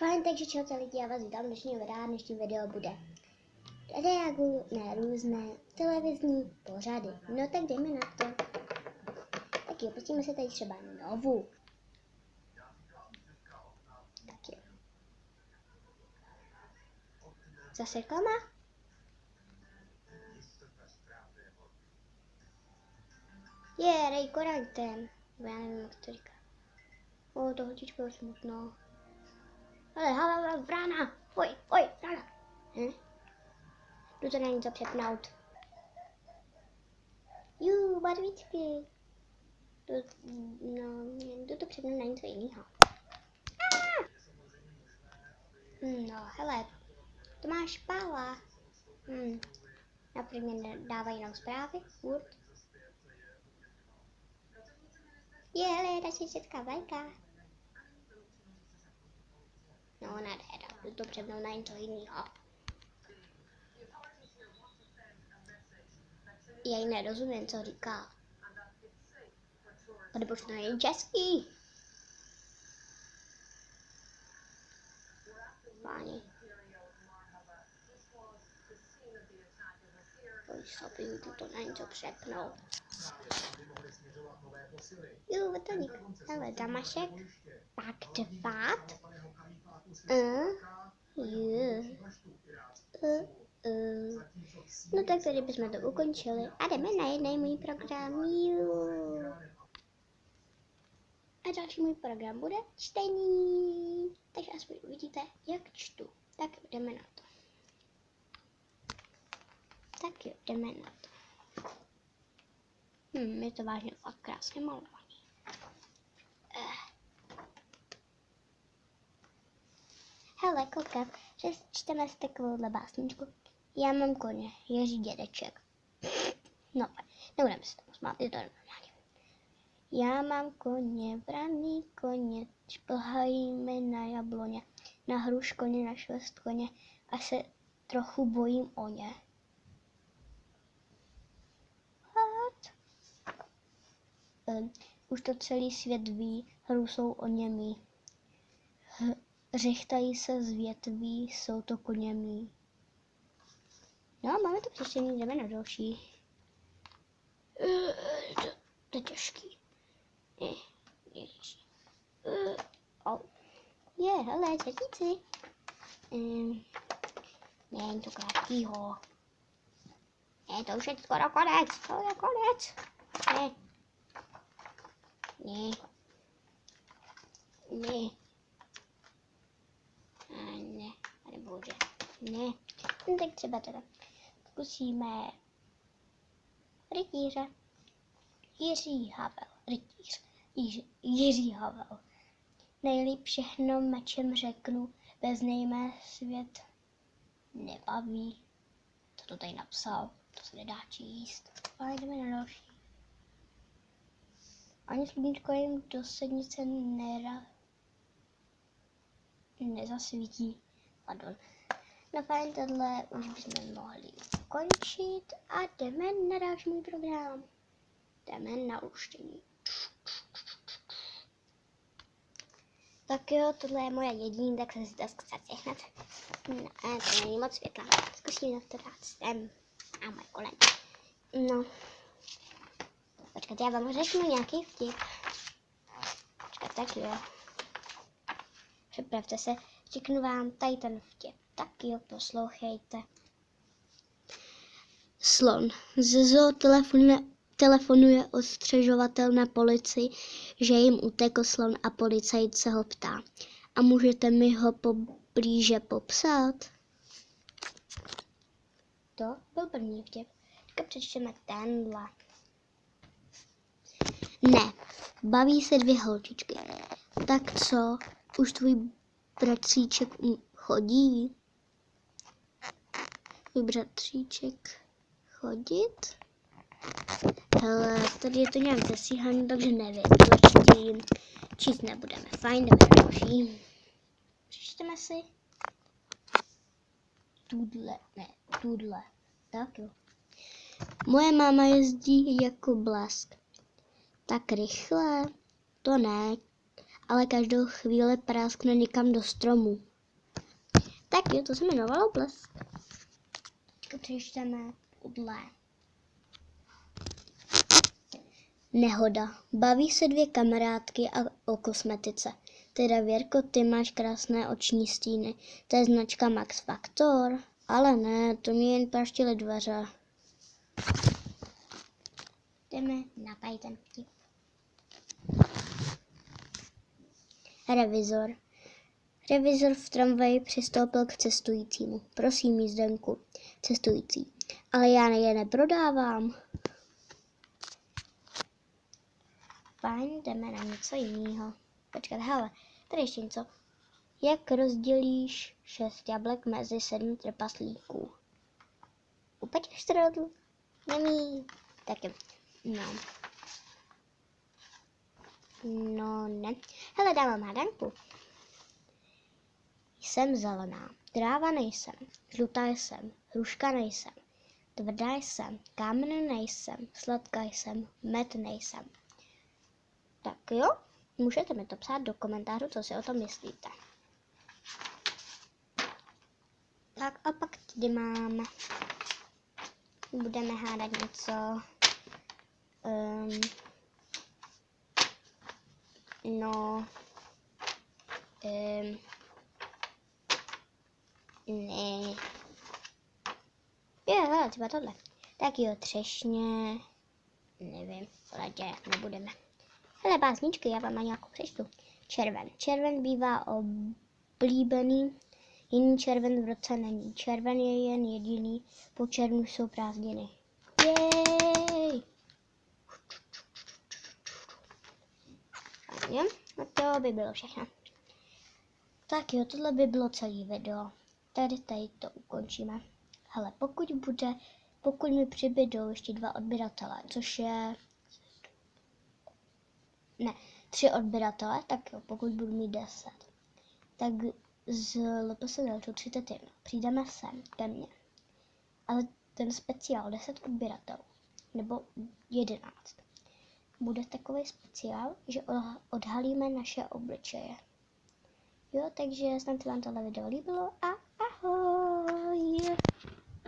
Fajn, takže čau lidi, já vás vítám dnešního videa. Dnešní video bude reaguju na různé televizní pořady. No tak jdeme na to. Tak jo, pustíme se tady třeba Novu. Tak jo. Zase reklama? Ray Quarantine. Já nevím, jak to říká. To holčičko je smutno. Ale, vrana! Oj, vrana! Jdu to na něco přepnout. Barvičky. Jdu to přepnout na něco jiného. No, hele, to máš Pála. Například dávají nám zprávy, furt. Hele, ta česká vlajka. No, nádhera, jdu to přepnout na něco jiného. Já jí nerozumím, co říká. A nebo to není český. Páni. Jdu to na něco přepnout. Vrtulník. Hele, Damašek. Pak dvát. No tak tady bychom to ukončili a jdeme na jedný můj program. A další můj program bude čtení. Takže aspoň uvidíte, jak čtu. Tak jdeme na to. Je to vážně fakt krásně malovaný. Hele, koukám, že čteme si takovouhle básničku. Já mám koně, Jiří dědeček. No, nebudeme se tomu smát, je to normálně. Já mám koně, vraný koně, šplhají mi na jabloně, na hruš koně, na švest koně a se trochu bojím o ně. Už to celý svět ví, hru jsou o němí. Řechtají se z větví, jsou to koně mý. No, máme to přečtení, jdeme na další. To je těžký. Hele, třetíci. Ne, to krátkýho. Ne, to už je skoro konec. To je konec. Ne, pane bože, ne. No, tak třeba teda zkusíme rytíře. Jiří Havel, rytíř. Jiří Havel. Nejlíp všechno mečem řeknu, bez něj mé svět nebaví. To tady napsal, to se nedá číst. A jdeme na další. Ani sluníčko jim do sednice nezasvítí. Pardon. No fajn, tohle už bychom mohli ukončit a jdeme na další můj program. Jdeme na luštění. Tak jo, tohle je moje jediný, tak jsem si to zkusit hned. No, to není moc světla. Zkusím to dát sem. A moje koleno. No. Počkejte, já vám řeknu nějaký vtip. Počkejte, tak jo. Připravte se, řeknu vám tady ten vtip. Tak jo, poslouchejte. Slon. Ze zoo telefonuje ostřežovatel na policii, že jim utekl slon a policajt se ho ptá. A můžete mi ho poblíže popsat? To byl první vtip. Tak přečteme tenhle. Ne, baví se dvě holčičky. Tak co, už tvůj bratříček chodí? Tvůj bratříček chodit? Hele, tady je to nějak zasíhané, takže nevím, číst nebudeme. Fajn, jdeme na další. Přečteme si. Tudle. Tak jo. Moje máma jezdí jako blask. Tak rychle? To ne, ale každou chvíli práskne někam do stromu. Tak jo, to se jmenovalo Blesk. Přečteme udlé. Nehoda. Baví se dvě kamarádky o kosmetice. Teda Věrko, ty máš krásné oční stíny. To je značka Max Factor. Ale ne, to mě jen praštily dveře. Jdeme na Python. Revizor. Revizor v tramvaji přistoupil k cestujícímu. Prosím, jízdenku. Cestující. Ale já je neprodávám. Fajn, jdeme na něco jiného. Počkat, hele, tady ještě něco. Jak rozdělíš 6 jablek mezi 7 trpaslíků? Upečeš štrodl? Nemí. Tak jo. No. No ne. Hele, dávám hádanku. Jsem zelená. Tráva nejsem. Žlutá jsem. Hruška nejsem. Tvrdá jsem. Kámen nejsem. Sladká jsem. Med nejsem. Tak jo, můžete mi to psát do komentářů, co si o tom myslíte. Tak a pak tady máme. Budeme hádat něco. Ne. Jo, třeba tohle. Tak jo, třešně. Nevím, radě nebudeme. Hele, básničky, já vám na nějakou přečtu. Červen. Červen bývá oblíbený, jiný červen v roce není. Červen je jen jediný, po červnu jsou prázdniny. Jej! Jo, a to by bylo všechno. Tak jo, tohle by bylo celý video. Tady to ukončíme. Hele, pokud mi přibydou ještě 2 odběratele, což je... Ne, 3 odběratele, tak jo, pokud budu mít 10, tak z LPS Delta 31 přijdeme sem ke mně. Ale ten speciál 10 odběratelů, nebo 11, bude takový speciál, že odhalíme naše obličeje. Jo, takže snad vám tohle video líbilo a ahoj!